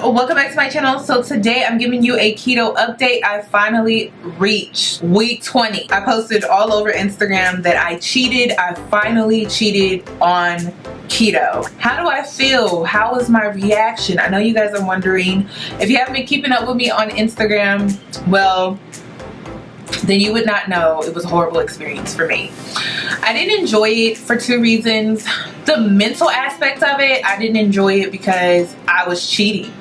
welcome back to my channel. So today I'm giving you a keto update. I finally reached week 20. I posted all over Instagram that I cheated. I finally cheated on keto. How do I feel? How was my reaction? I know you guys are wondering. If you haven't been keeping up with me on Instagram, well, then you would not know it was a horrible experience for me. I didn't enjoy it for two reasons. The mental aspect of it, I didn't enjoy it because I was cheating.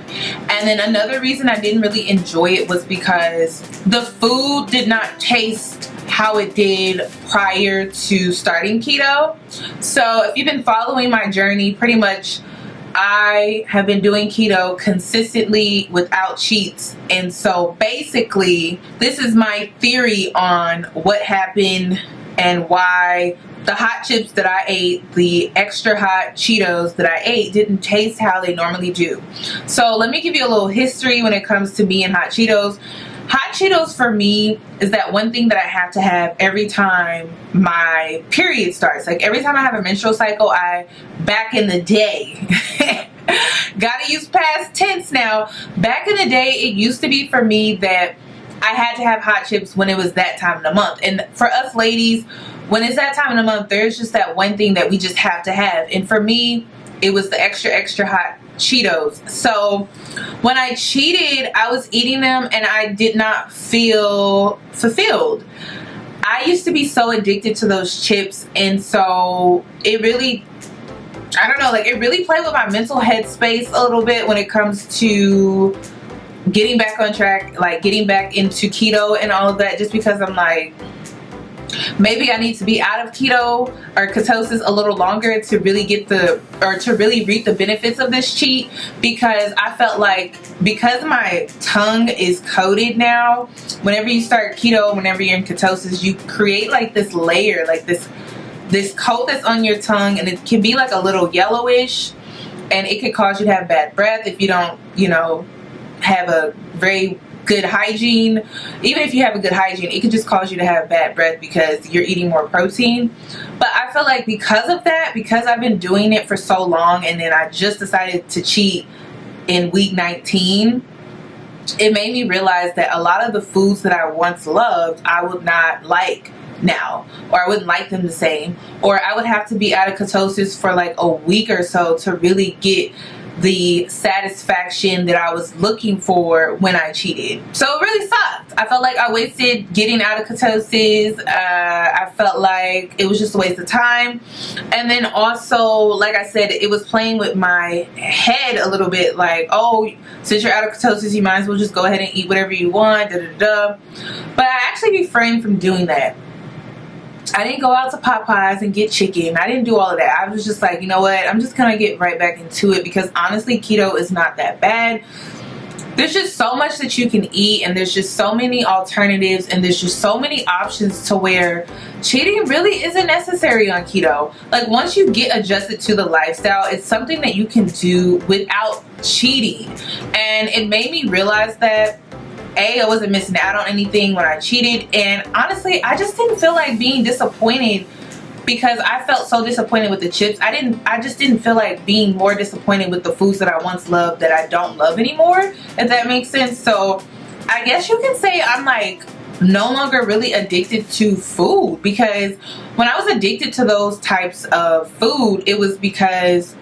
And then another reason I didn't really enjoy it was because the food did not taste how it did prior to starting keto. So if you've been following my journey, pretty much I have been doing keto consistently without cheats. And so basically, this is my theory on what happened and why the hot chips that I ate, the extra hot Cheetos that I ate, didn't taste how they normally do. So let me give you a little history when it comes to me and hot Cheetos. Hot Cheetos for me is that one thing that I have to have every time my period starts. Like every time I have a menstrual cycle, back in the day, gotta use past tense now. Back in the day, it used to be for me that I had to have hot chips when it was that time of the month. And for us ladies, when it's that time of the month, there's just that one thing that we just have to have. And for me, it was the extra hot Cheetos. So when I cheated, I was eating them and I did not feel fulfilled. I used to be so addicted to those chips, and so it really, I don't know, like it really played with my mental headspace a little bit when it comes to getting back on track, like getting back into keto and all of that, just because I'm like, maybe I need to be out of keto or ketosis a little longer to really get to really reap the benefits of this cheat. Because I felt like, because my tongue is coated now, whenever you start keto, whenever you're in ketosis, you create like this layer, like this coat that's on your tongue, and it can be like a little yellowish, and it could cause you to have bad breath if you don't, have a very good hygiene. Even if you have a good hygiene, it could just cause you to have bad breath because you're eating more protein. But I feel like because of that, because I've been doing it for so long, and then I just decided to cheat in week 19, it made me realize that a lot of the foods that I once loved, I would not like now, or I wouldn't like them the same, or I would have to be out of ketosis for like a week or so to really get the satisfaction that I was looking for when I cheated. So it really sucked. I felt like I wasted getting out of ketosis. I felt like it was just a waste of time. And then also, like I said, it was playing with my head a little bit, like, oh, since you're out of ketosis, you might as well just go ahead and eat whatever you want, But I actually refrained from doing that. I didn't go out to Popeyes and get chicken. I didn't do all of that. I was just like, you know what? I'm just going to get right back into it, because honestly, keto is not that bad. There's just so much that you can eat, and there's just so many alternatives, and there's just so many options to where cheating really isn't necessary on keto. Like once you get adjusted to the lifestyle, it's something that you can do without cheating. And it made me realize that I wasn't missing out on anything when I cheated, and honestly, I just didn't feel like being disappointed, because I felt so disappointed with the chips. I just didn't feel like being more disappointed with the foods that I once loved that I don't love anymore, if that makes sense. So I guess you can say I'm like no longer really addicted to food, because when I was addicted to those types of food, it was because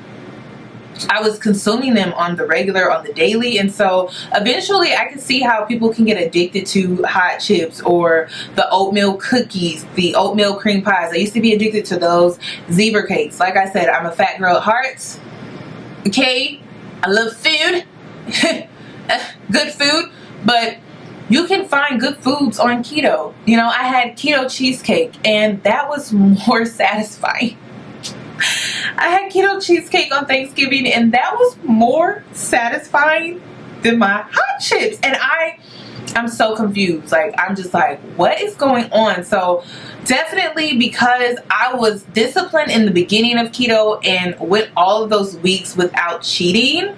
I was consuming them on the regular, on the daily. And so eventually I could see how people can get addicted to hot chips or the oatmeal cookies, the oatmeal cream pies. I used to be addicted to those. Zebra cakes. Like I said, I'm a fat girl at heart. Okay, I love food. Good food. But you can find good foods on keto. I had keto cheesecake, and that was more satisfying. I had keto cheesecake on Thanksgiving, and that was more satisfying than my hot chips. And I'm so confused. Like, I'm just like, what is going on? So definitely, because I was disciplined in the beginning of keto and went all of those weeks without cheating,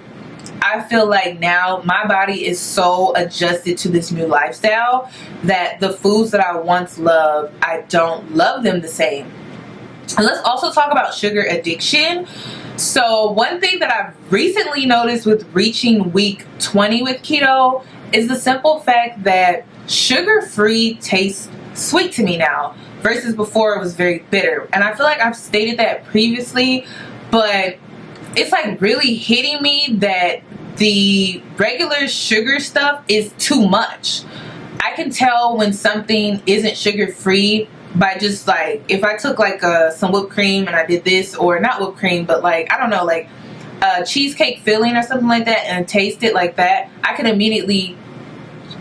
I feel like now my body is so adjusted to this new lifestyle that the foods that I once loved, I don't love them the same. And let's also talk about sugar addiction. So one thing that I've recently noticed with reaching week 20 with keto is the simple fact that sugar-free tastes sweet to me now versus before it was very bitter. And I feel like I've stated that previously, but it's like really hitting me that the regular sugar stuff is too much. I can tell when something isn't sugar-free by just like, if I took like some whipped cream and I did this, or not whipped cream, but like, I don't know, like a cheesecake filling or something like that, and taste it like that, I can immediately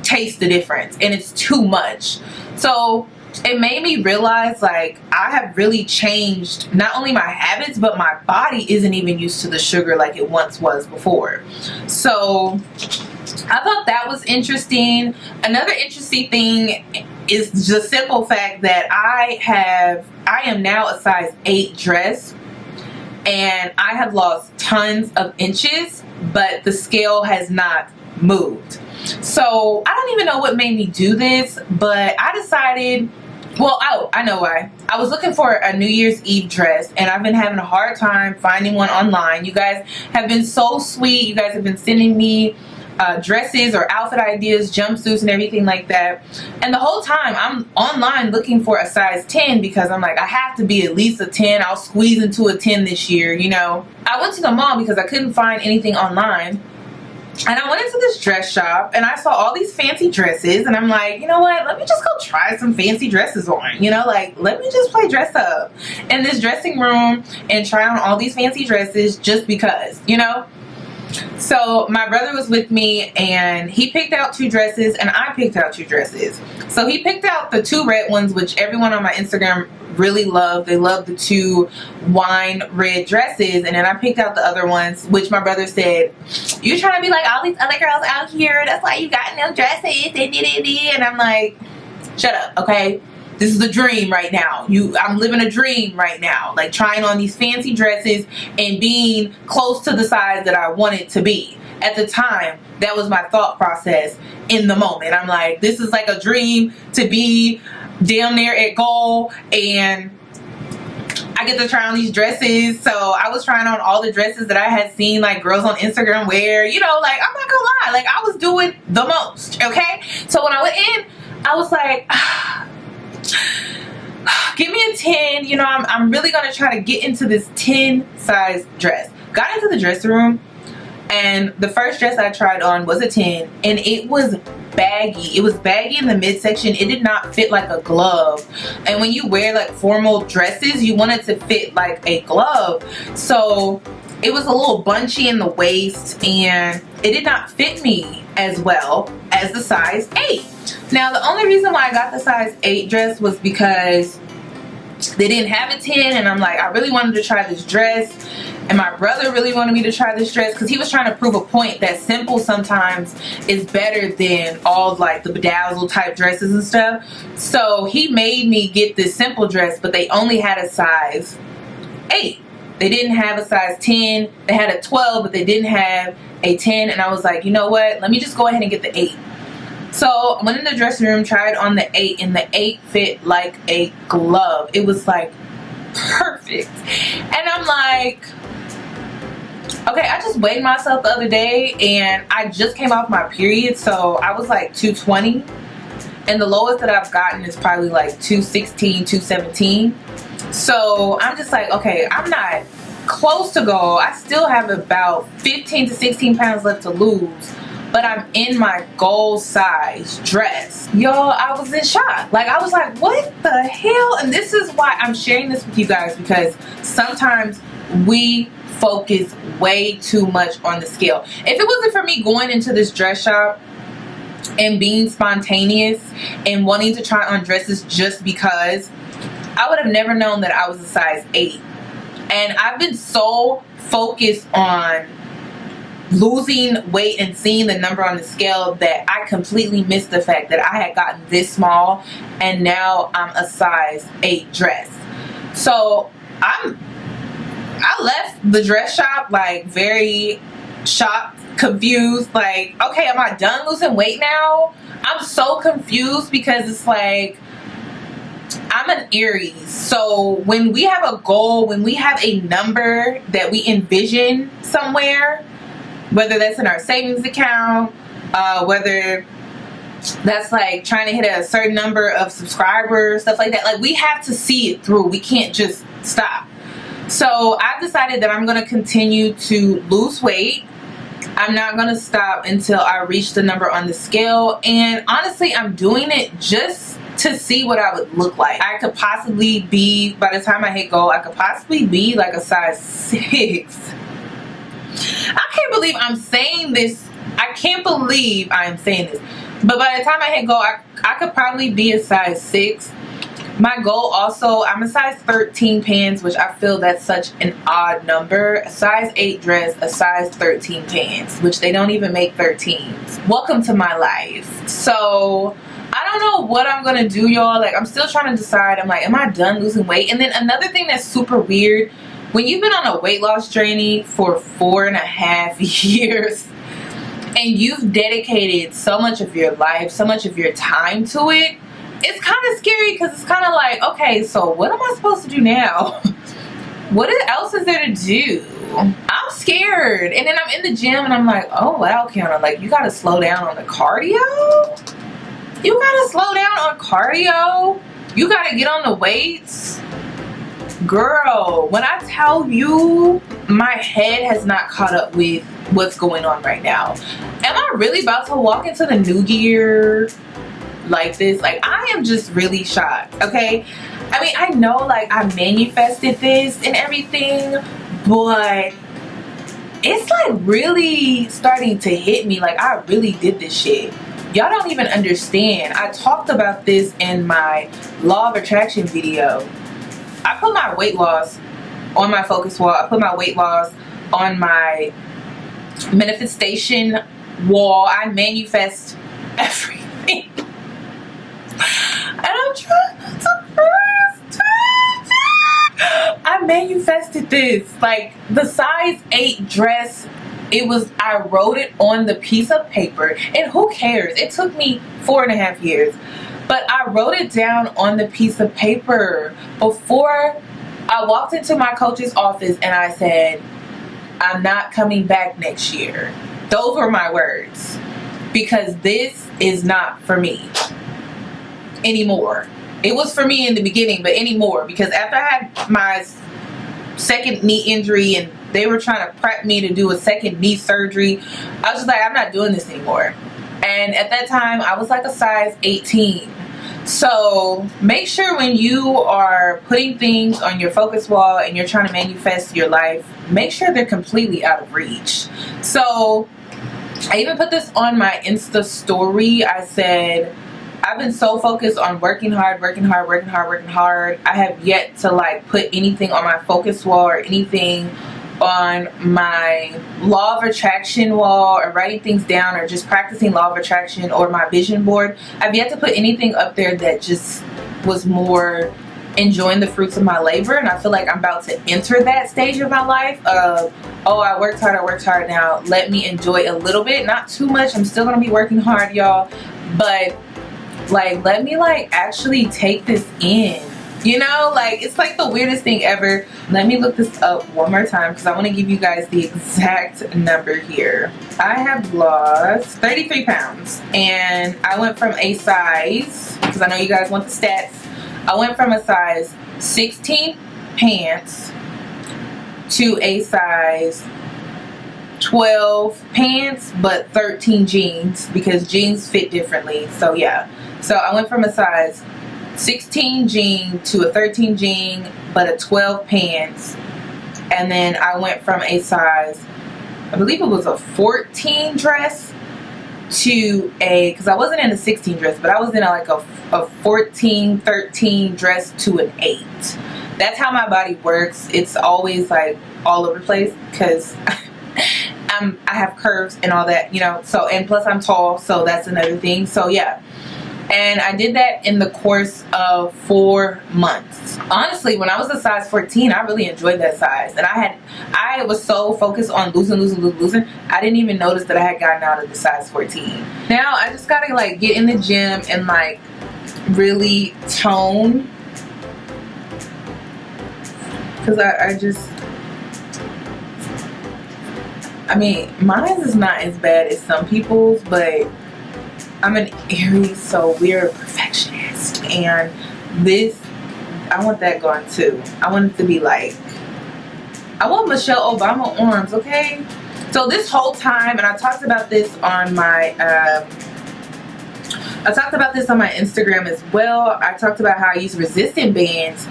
taste the difference, and it's too much. So it made me realize like I have really changed not only my habits, but my body isn't even used to the sugar like it once was before. So I thought that was interesting. Another interesting thing is the simple fact that I am now a size 8 dress, and I have lost tons of inches, but the scale has not moved. So I don't even know what made me do this, but I decided, well, I know why. I was looking for a New Year's Eve dress, and I've been having a hard time finding one online. You guys have been so sweet. You guys have been sending me dresses or outfit ideas, jumpsuits and everything like that, and the whole time I'm online looking for a size 10 because I'm like, I have to be at least a 10. I'll squeeze into a 10 this year, you know. I went to the mall because I couldn't find anything online, and I went into this dress shop and I saw all these fancy dresses, and I'm like, you know what, let me just go try some fancy dresses on, you know, like let me just play dress up in this dressing room and try on all these fancy dresses just because, you know. So my brother was with me, and he picked out 2 dresses and I picked out 2 dresses. So he picked out the 2 red ones, which everyone on my Instagram really loved. They loved the 2 wine red dresses, and then I picked out the other ones, which my brother said, you're trying to be like all these other girls out here, that's why you got them dresses, and I'm like, shut up, okay? This is a dream right now. I'm living a dream right now. Like trying on these fancy dresses and being close to the size that I wanted to be. At the time, that was my thought process in the moment. I'm like, this is like a dream to be damn near at goal, and I get to try on these dresses. So I was trying on all the dresses that I had seen like girls on Instagram wear, you know, like I'm not gonna lie, like I was doing the most, okay? So when I went in, I was like, give me a 10, you know, I'm really gonna try to get into this 10 size dress. Got into the dressing room, and the first dress I tried on was a 10, and it was baggy. It was baggy in the midsection. It did not fit like a glove, and when you wear like formal dresses, you want it to fit like a glove. So it was a little bunchy in the waist, and it did not fit me as well as the size 8. Now the only reason why I got the size 8 dress was because they didn't have a 10, and I'm like, I really wanted to try this dress, and my brother really wanted me to try this dress because he was trying to prove a point that simple sometimes is better than all like the bedazzle type dresses and stuff. So he made me get this simple dress, but they only had a size 8. They didn't have a size 10. They had a 12, but they didn't have a 10, and I was like, you know what, let me just go ahead and get the 8. So I went in the dressing room, tried on the 8, and the 8 fit like a glove. It was like perfect. And I'm like, okay, I just weighed myself the other day, and I just came off my period, so I was like 220, and the lowest that I've gotten is probably like 216, 217. So I'm just like, okay, I'm not close to goal. I still have about 15 to 16 pounds left to lose, but I'm in my goal size dress. Y'all, I was in shock. Like, I was like, what the hell? And this is why I'm sharing this with you guys, because sometimes we focus way too much on the scale. If it wasn't for me going into this dress shop and being spontaneous and wanting to try on dresses just because, I would have never known that I was a size 8. And I've been so focused on losing weight and seeing the number on the scale that I completely missed the fact that I had gotten this small, and now I'm a size 8 dress. So I left the dress shop like very shocked, confused, like, okay, am I done losing weight now? I'm so confused because it's like, I'm an Aries, so when we have a goal, when we have a number that we envision somewhere, whether that's in our savings account, whether that's like trying to hit a certain number of subscribers, stuff like that, like we have to see it through. We can't just stop. So I've decided that I'm going to continue to lose weight. I'm not going to stop until I reach the number on the scale, and honestly, I'm doing it just to see what I would look like. I could possibly be, by the time I hit goal, I could possibly be like a size 6. I can't believe I'm saying this. I can't believe I'm saying this. But by the time I hit goal, I could probably be a size 6. My goal also, I'm a size 13 pants, which I feel that's such an odd number. A size 8 dress, a size 13 pants, which they don't even make 13s. Welcome to my life. So I don't know what I'm gonna do, y'all. Like, I'm still trying to decide. I'm like, am I done losing weight? And then another thing that's super weird, when you've been on a weight loss journey for 4.5 years and you've dedicated so much of your life, so much of your time to it, it's kind of scary, because it's kind of like, okay, so what am I supposed to do now? What else is there to do? I'm scared. And then I'm in the gym and I'm like, oh wow, Kiana, like, you gotta slow down on the cardio. You gotta slow down on cardio. You gotta get on the weights. Girl, when I tell you, my head has not caught up with what's going on right now. Am I really about to walk into the new year like this? Like, I am just really shocked, okay? I mean, I know, like, I manifested this and everything, but it's like really starting to hit me. Like, I really did this shit. Y'all don't even understand. I talked about this in my law of attraction video. I put my weight loss on my focus wall. I put my weight loss on my manifestation wall. I manifest everything. And I'm trying not to burst. I manifested this. Like, the size 8 dress, I wrote it on the piece of paper, and who cares? It took me 4.5 years. But I wrote it down on the piece of paper before I walked into my coach's office, and I said, I'm not coming back next year. Those were my words. Because this is not for me anymore. It was for me in the beginning, but anymore. Because after I had my second knee injury and they were trying to prep me to do a second knee surgery, I was just like, I'm not doing this anymore. And at that time, I was like a size 18. So make sure when you are putting things on your focus wall and you're trying to manifest your life, make sure they're completely out of reach. So I even put this on my Insta story. I said, I've been so focused on working hard. I have yet to like put anything on my focus wall or anything on my law of attraction wall, or writing things down, or just practicing law of attraction, or my vision board. I've yet to put anything up there that just was more enjoying the fruits of my labor. And I feel like I'm about to enter that stage of my life of, oh, I worked hard, now let me enjoy a little bit, not too much. I'm still gonna be working hard, y'all, but like, let me like actually take this in. You know, like, it's like the weirdest thing ever. Let me look this up one more time, because I want to give you guys the exact number here. I have lost 33 pounds, and I went from a size, because I know you guys want the stats, I went from a size 16 pants to a size 12 pants, but 13 jeans, because jeans fit differently. So yeah, so I went from a size 16 jean to a 13 jean, but a 12 pants. And then I went from a size, I believe it was a 14 dress, to a, because I wasn't in a 16 dress, but I was in like a 14, 13 dress to an 8. That's how my body works. It's always like all over the place, because I have curves and all that, you know. So, and plus I'm tall, so that's another thing. So yeah. And I did that in the course of 4 months. Honestly, when I was a size 14, I really enjoyed that size. And I was so focused on losing. I didn't even notice that I had gotten out of the size 14. Now I just gotta like get in the gym and like really tone Because I mean, mine is not as bad as some people's, but I'm an Aries, so we're a perfectionist. And this, I want that going too. I want it to be like, I want Michelle Obama arms, okay? So this whole time, and I talked about this on my, Instagram as well. I talked about how I use resistant bands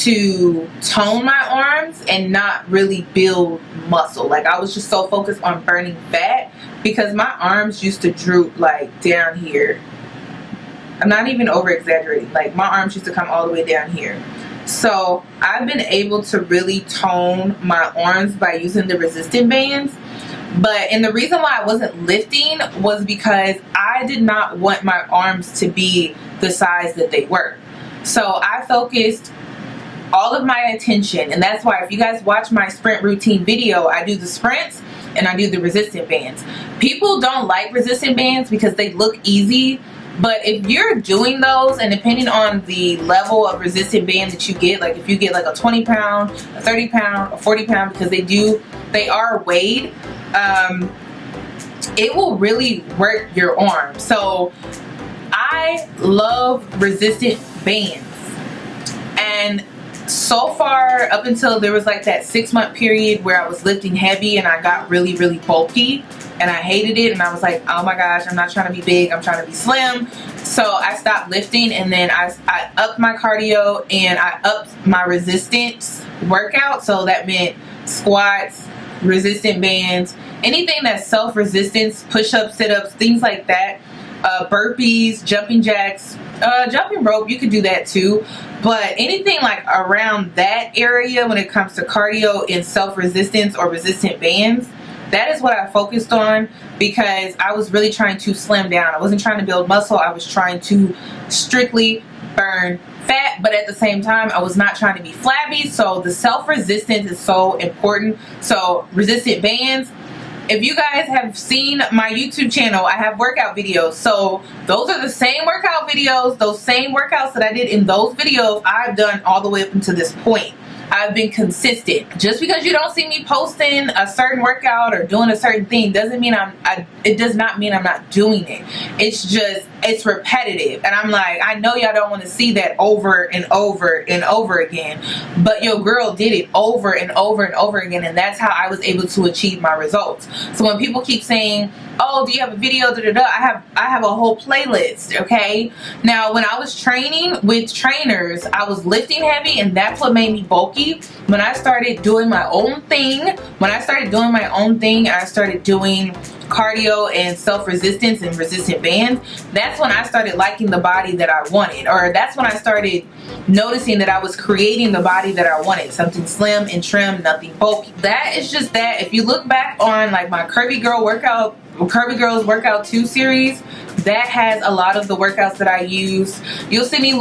to tone my arms and not really build muscle. Like, I was just so focused on burning fat because my arms used to droop like down here. I'm not even over exaggerating. Like, my arms used to come all the way down here. So I've been able to really tone my arms by using the resistant bands. And the reason why I wasn't lifting was because I did not want my arms to be the size that they were. So I focused all of my attention, and that's why if you guys watch my sprint routine video, I do the sprints and I do the resistant bands. People don't like resistant bands because they look easy, but if you're doing those, and depending on the level of resistant band that you get, like if you get like a 20 pound, a 30 pound, a 40 pound, because they are weighed, it will really work your arm. So I love resistant bands, and so far, up until there was like that 6-month period where I was lifting heavy and I got really, really bulky and I hated it, and I was like, oh my gosh, I'm not trying to be big, I'm trying to be slim. So I stopped lifting, and then I upped my cardio and I upped my resistance workout. So that meant squats, resistant bands, anything that's self-resistance, push-ups, sit-ups, things like that, burpees, jumping jacks, jumping rope, you could do that too. But anything like around that area when it comes to cardio and self-resistance or resistant bands, that is what I focused on, because I was really trying to slim down. I wasn't trying to build muscle. I was trying to strictly burn fat, but at the same time, I was not trying to be flabby. So the self-resistance is so important. So resistant bands. If you guys have seen my YouTube channel, I have workout videos. So those are the same workout videos, those same workouts that I did in those videos, I've done all the way up until this point. I've been consistent. Just because you don't see me posting a certain workout or doing a certain thing doesn't mean it does not mean I'm not doing it. It's just, it's repetitive. And I'm like, I know y'all don't want to see that over and over and over again, but your girl did it over and over and over again, and that's how I was able to achieve my results. So when people keep saying, oh, do you have a video, I have a whole playlist. Okay, now when I was training with trainers, I was lifting heavy, and that's what made me bulky. When I started doing my own thing, I started doing cardio and self-resistance and resistant bands, that's when I started liking the body that I wanted, or that's when I started noticing that I was creating the body that I wanted, something slim and trim, nothing bulky. That is just that. If you look back on like my Curvy Girls Workout 2 series, that has a lot of the workouts that I use. You'll see me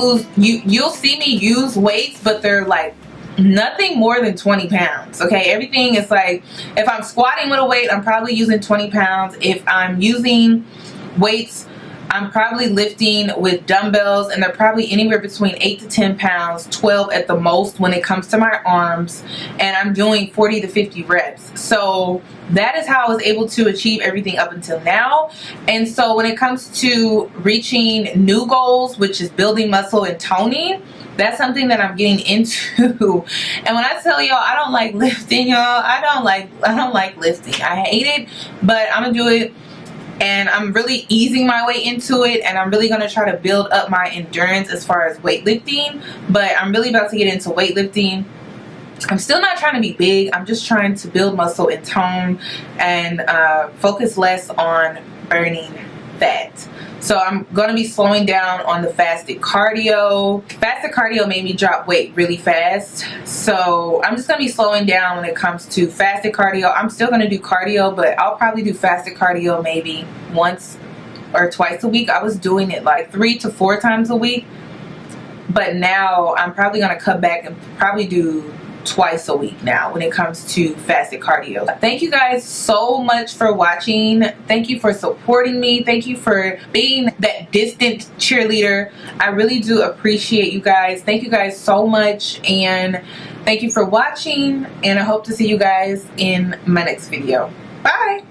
use weights, but they're like nothing more than 20 pounds. Okay, everything is like, if I'm squatting with a weight, I'm probably using 20 pounds. If I'm using weights, I'm probably lifting with dumbbells, and they're probably anywhere between 8 to 10 pounds, 12 at the most when it comes to my arms, and I'm doing 40 to 50 reps. So that is how I was able to achieve everything up until now. And so when it comes to reaching new goals, which is building muscle and toning, that's something that I'm getting into. And when I tell y'all I don't like lifting, y'all, I don't like lifting. I hate it, but I'm gonna do it, and I'm really easing my way into it, and I'm really gonna try to build up my endurance as far as weightlifting. But I'm really about to get into weightlifting. I'm still not trying to be big. I'm just trying to build muscle and tone, and focus less on burning fat. So I'm going to be slowing down on the fasted cardio. Fasted cardio made me drop weight really fast. So I'm just going to be slowing down when it comes to fasted cardio. I'm still going to do cardio, but I'll probably do fasted cardio maybe once or twice a week. I was doing it like 3 to 4 times a week. But now I'm probably going to cut back and probably do twice a week now when it comes to fasted cardio. Thank you guys so much for watching. Thank you for supporting me. Thank you for being that distant cheerleader. I really do appreciate you guys. Thank you guys so much. And Thank you for watching, and I hope to see you guys in my next video. Bye!